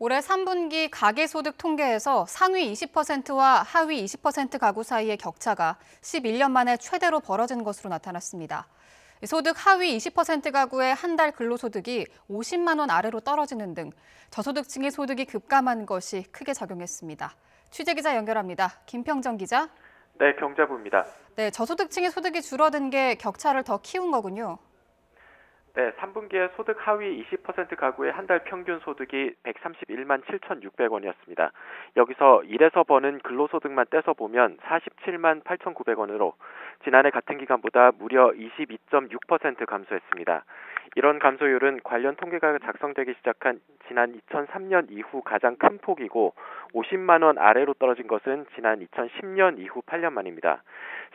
올해 3분기 가계소득 통계에서 상위 20%와 하위 20% 가구 사이의 격차가 11년 만에 최대로 벌어진 것으로 나타났습니다. 소득 하위 20% 가구의 한 달 근로소득이 50만 원 아래로 떨어지는 등 저소득층의 소득이 급감한 것이 크게 작용했습니다. 취재기자 연결합니다. 김평정 기자. 네, 경자부입니다. 네, 저소득층의 소득이 줄어든 게 격차를 더 키운 거군요. 네, 3분기에 소득 하위 20% 가구의 한 달 평균 소득이 131만 7,600원이었습니다. 여기서 일해서 버는 근로소득만 떼서 보면 47만 8,900원으로 지난해 같은 기간보다 무려 22.6% 감소했습니다. 이런 감소율은 관련 통계가 작성되기 시작한 지난 2003년 이후 가장 큰 폭이고 50만 원 아래로 떨어진 것은 지난 2010년 이후 8년 만입니다.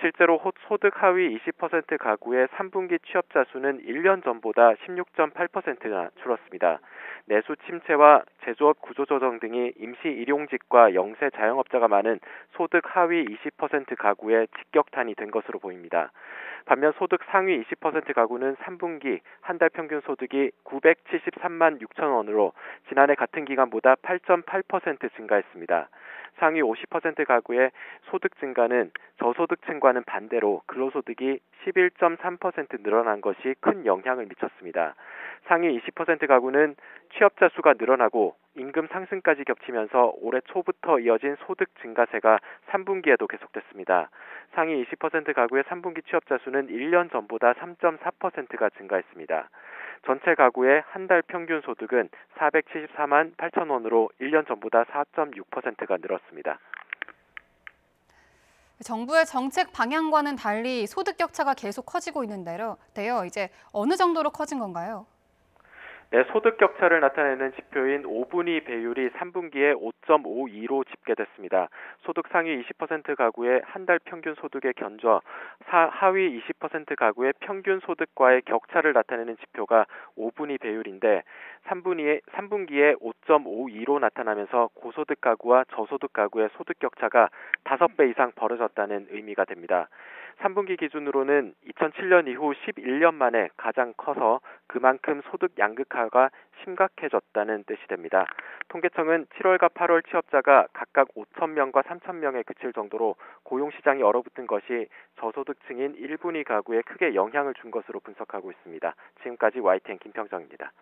실제로 소득 하위 20% 가구의 3분기 취업자 수는 1년 전보다 16.8%나 줄었습니다. 내수 침체와 제조업 구조조정 등이 임시 일용직과 영세 자영업자가 많은 소득 하위 20% 가구의 직격탄이 된 것으로 보입니다. 반면 소득 상위 20% 가구는 3분기 한 달 평균 소득이 973만 6천 원으로 지난해 같은 기간보다 8.8% 증가했습니다. 상위 50% 가구의 소득 증가는 저소득층과는 반대로 근로소득이 11.3% 늘어난 것이 큰 영향을 미쳤습니다. 상위 20% 가구는 취업자 수가 늘어나고 임금 상승까지 겹치면서 올해 초부터 이어진 소득 증가세가 3분기에도 계속됐습니다. 상위 20% 가구의 3분기 취업자 수는 1년 전보다 3.4%가 증가했습니다. 전체 가구의 한 달 평균 소득은 474만 8천 원으로 1년 전보다 4.6%가 늘었습니다. 정부의 정책 방향과는 달리 소득 격차가 계속 커지고 있는데요. 이제 어느 정도로 커진 건가요? 네, 소득 격차를 나타내는 지표인 5분위 배율이 3분기에 5.52로 집계됐습니다. 소득 상위 20% 가구의 한 달 평균 소득의 견조, 하위 20% 가구의 평균 소득과의 격차를 나타내는 지표가 5분위 배율인데 3분기에 5.52로 나타나면서 고소득 가구와 저소득 가구의 소득 격차가 5배 이상 벌어졌다는 의미가 됩니다. 3분기 기준으로는 2007년 이후 11년 만에 가장 커서 그만큼 소득 양극화가 심각해졌다는 뜻이 됩니다. 통계청은 7월과 8월 취업자가 각각 5천 명과 3천 명에 그칠 정도로 고용시장이 얼어붙은 것이 저소득층인 1분위 가구에 크게 영향을 준 것으로 분석하고 있습니다. 지금까지 YTN 김평정입니다.